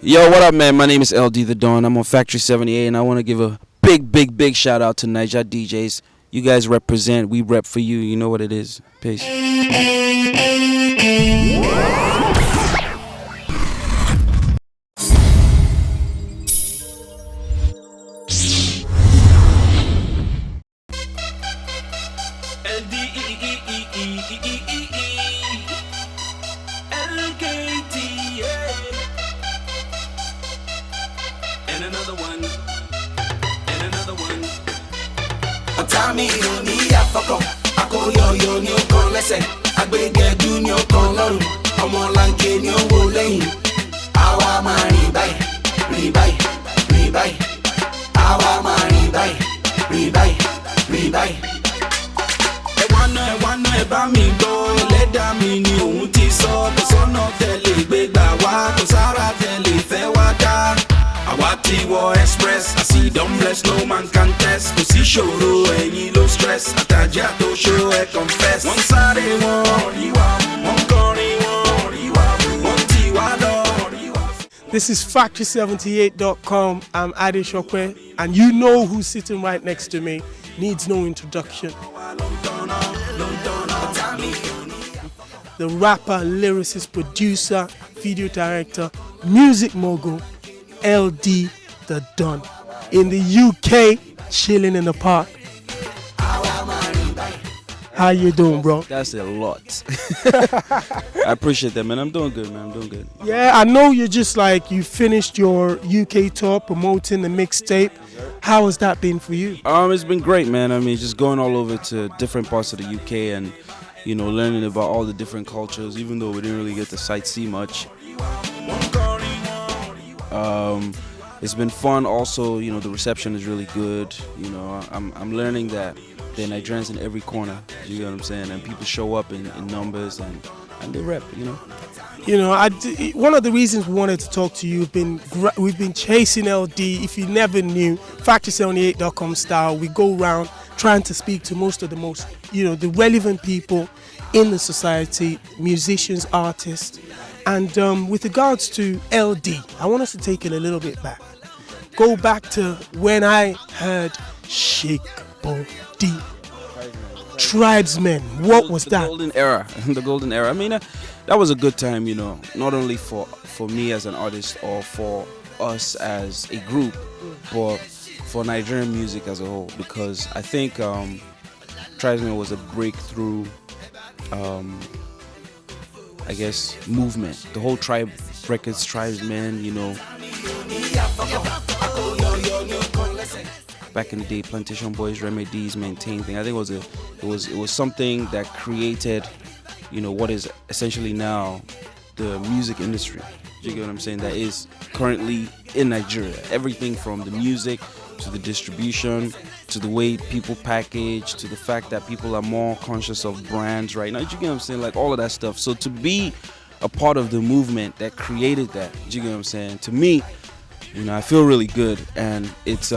Yo, what up, man? My name is Eldee Pt1. I'm on FACTORY78, and I want to give a big shout out to Niger DJs. You guys represent. We rep for you. You know what it is. Peace. Tami oni afoko akoyoyo ni o kan lẹ́sẹ̀ agbẹgẹdú ni o kan lọ́rùn ọmọlanke ni o wò lẹ́yìn àwa máa rìn báyìí rìn báyìí rìn báyìí àwa máa rìn báyìí rìn báyìí rìn báyìí. Ẹ̀wọ̀n náà ẹ bá mi gbọ́ ẹlẹ́dàá mi ni òun ti sọ kò sọ́nà tẹ̀lé gbégbá wá kò sára tẹ̀lé fẹ́ wá dá. Àwa ti wọ express, I see don't bless, no man can test. Kò sí ṣòro ẹ̀yin ló stress, àtàjà tó ṣó ẹ confess. Wọ́n sáré wọn rí wa, wọ́n kọrin wọn rí wa, wọ́n tì wá lọ rí wa. This is FACTORY78.com. I'm Ade Shokwe, and you know who's sitting right next to me. Needs no introduction. The rapper, lyricist, producer, video director, music mogul, Eldee Pt1 in the UK, chilling in the park. How you doing, bro? That's a lot. I appreciate that, man. I'm doing good, man. I'm doing good. Yeah, I know you you finished your UK tour promoting the mixtape. How has that been for you? It's been great, man. I mean, just going all over to different parts of the UK and, you know, learning about all the different cultures, even though we didn't really get to sightsee much. It's been fun. Also, you know, the reception is really good. You know, I'm learning that there are Nigerians in every corner. You know what I'm saying? And people show up in numbers and they rep. You know. You know, one of the reasons we wanted to talk to you, we've been chasing Eldee. If you never knew, FACTORY78.com style, we go around trying to speak to the relevant people in the society, musicians, artists. And with regards to Eldee, I want us to take it a little bit back. Go back to when I heard Shake Body. Tribesmen, what was that? The golden era. The golden era. I mean, that was a good time, you know, not only for me as an artist or for us as a group, but for Nigerian music as a whole. Because I think Tribesmen was a breakthrough I guess movement. The whole Tribe Records, Tribesmen, you know. Back in the day, Plantation Boys, Remedies, Maintain thing. I think it was something that created, you know, what is essentially now the music industry. You get what I'm saying? That is currently in Nigeria. Everything from the music to the distribution, to the way people package, to the fact that people are more conscious of brands right now. You get what I'm saying? Like all of that stuff. So to be a part of the movement that created that, you get what I'm saying? To me, you know, I feel really good, and it's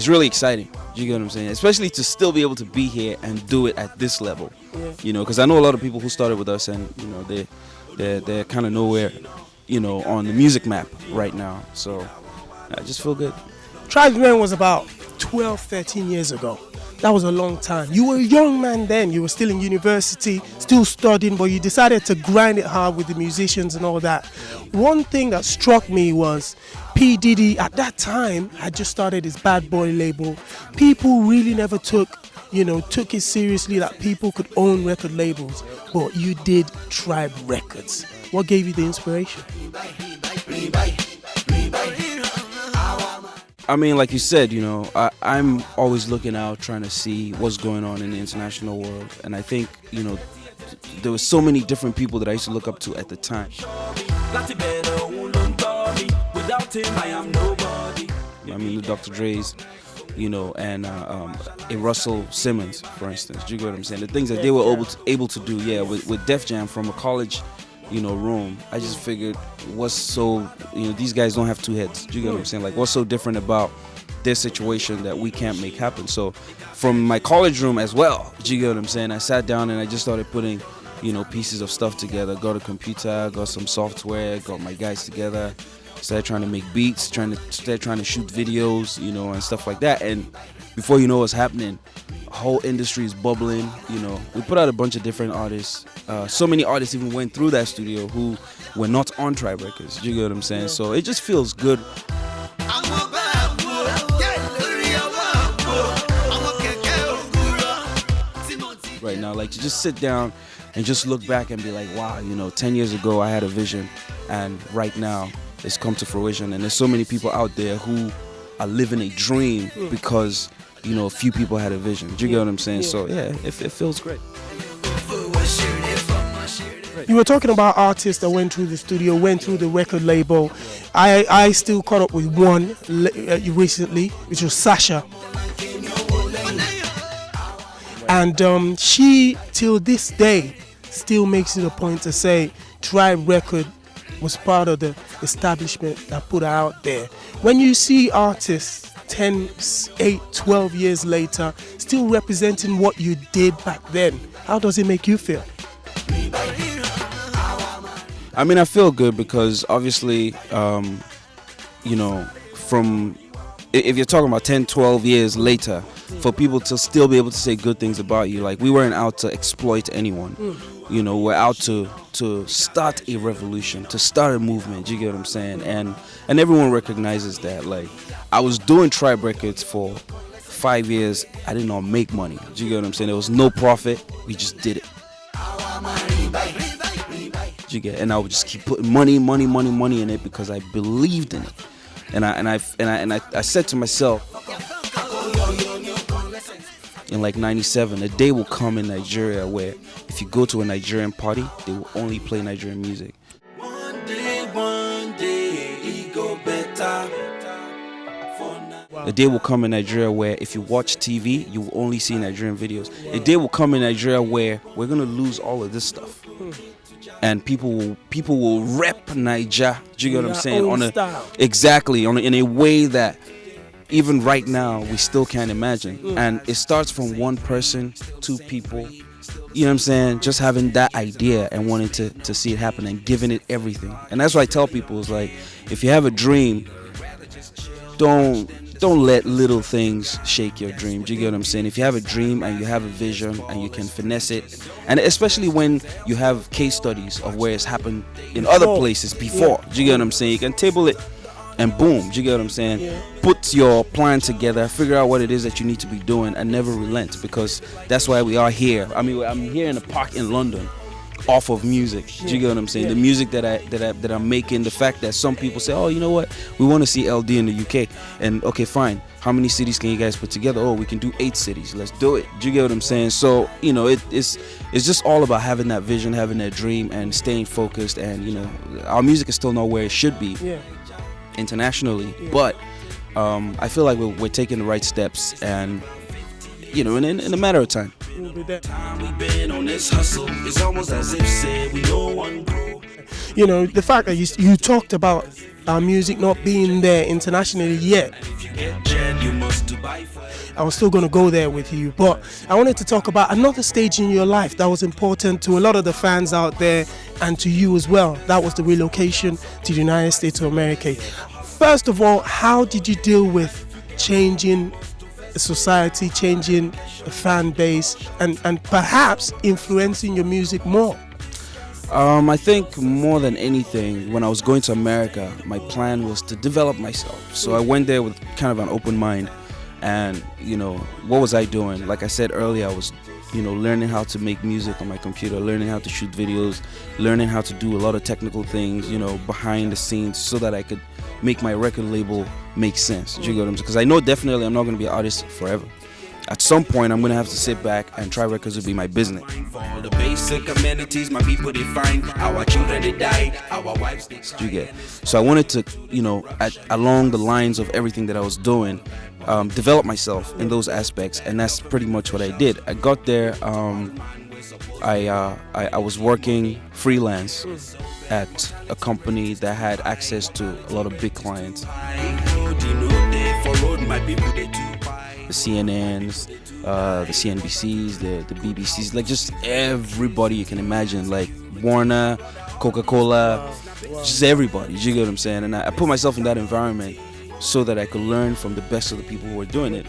really exciting. You get what I'm saying? Especially to still be able to be here and do it at this level. Yeah. You know, because I know a lot of people who started with us, and you know, they're kind of nowhere, you know, on the music map right now. So I just feel good. Tribesmen was about 12, 13 years ago. That was a long time. You were a young man then. You were still in university, still studying, but you decided to grind it hard with the musicians and all that. One thing that struck me was P. Diddy at that time had just started his Bad Boy label. People really never took it seriously that people could own record labels. But you did Tribe Records. What gave you the inspiration? I mean, like you said, you know, I'm always looking out, trying to see what's going on in the international world. And I think, you know, there were so many different people that I used to look up to at the time. I mean, the Dr. Dre's, you know, and a Russell Simmons, for instance. Do you get what I'm saying? The things that they were able to do, yeah, with Def Jam from a college, you know, room. I just figured, what's so, you know, these guys don't have two heads. Do you get what I'm saying? Like, what's so different about their situation that we can't make happen? So from my college room as well, do you get what I'm saying? I sat down and I just started putting, you know, pieces of stuff together. Got a computer, got some software, got my guys together, started trying to make beats, started trying to shoot videos, you know, and stuff like that. And before you know what's happening, the whole industry is bubbling. You know, we put out a bunch of different artists. So many artists even went through that studio who were not on Tribe Records. You get what I'm saying? Yeah. So it just feels good. Right now, like, to just sit down and just look back and be like, wow, you know, 10 years ago I had a vision, and right now it's come to fruition. And there's so many people out there who are living a dream because, you know, a few people had a vision. Do you get what I'm saying? Yeah. So yeah, it feels great. You were talking about artists that went through the studio, went through the record label. I still caught up with one recently, which was Sasha. And she, till this day, still makes it a point to say Tribe Record was part of the establishment that put her out there. When you see artists 10, 8, 12 years later still representing what you did back then, how does it make you feel? I mean, I feel good because obviously, you know, if you're talking about 10, 12 years later, for people to still be able to say good things about you, like, we weren't out to exploit anyone. You know, we're out to start a revolution, to start a movement. You get what I'm saying? And everyone recognizes that. Like, I was doing Tribe Records for 5 years. I did not make money. Do you get what I'm saying? There was no profit. We just did it. You get? And I would just keep putting money in it because I believed in it. And I said to myself, in like 97, a day will come in Nigeria where if you go to a Nigerian party, they will only play Nigerian music. One day, it go better. A day will come in Nigeria where if you watch TV, you will only see Nigerian videos. A day will come in Nigeria where we're gonna lose all of this stuff, and people will rep Naija. Do you get what I'm saying? In a way that even right now we still can't imagine. And it starts from one person, two people. You know what I'm saying? Just having that idea and wanting to see it happen and giving it everything. And that's what I tell people is, like, if you have a dream, don't let little things shake your dream. Do you get what I'm saying? If you have a dream and you have a vision and you can finesse it, and especially when you have case studies of where it's happened in other places before, do you get what I'm saying? You can table it and boom, do you get what I'm saying? Yeah. Put your plan together, figure out what it is that you need to be doing, and never relent, because that's why we are here. I mean, I'm here in a park in London off of music. Do you get what I'm saying? The music that I'm making, the fact that some people say, oh, you know what, we want to see Eldee in the UK, and okay, fine, how many cities can you guys put together? Oh, we can do 8 cities, let's do it. Do you get what I'm saying? So, you know, it's just all about having that vision, having that dream, and staying focused. And, you know, our music is still not where it should be internationally, but I feel like we're taking the right steps, and, you know, in a matter of time. We've been on this hustle. It's almost as if say we know one grow. You know, the fact that you talked about our music not being there internationally yet. I was still going to go there with you, but I wanted to talk about another stage in your life that was important to a lot of the fans out there and to you as well. That was the relocation to the United States of America. First of all, how did you deal with changing the society, changing the fan base, and perhaps influencing your music more? I think more than anything, when I was going to America, my plan was to develop myself. So I went there with kind of an open mind. And, you know, what was I doing? Like I said earlier, I was, you know, learning how to make music on my computer, learning how to shoot videos, learning how to do a lot of technical things, you know, behind the scenes, so that I could make my record label make sense. Do you get what I'm saying? Because I know definitely I'm not going to be an artist forever. At some point, I'm going to have to sit back and Tribe Records will be my business. For all the basic amenities, my people, they find our children, they died, our wives, they you get. So I wanted to, you know, along the lines of everything that I was doing, develop myself in those aspects, and that's pretty much what I did. I got there, I was working freelance at a company that had access to a lot of big clients. The CNNs, the CNBCs, the BBCs, like just everybody you can imagine, like Warner, Coca-Cola, just everybody. You get what I'm saying? And I put myself in that environment so that I could learn from the best of the people who are doing it.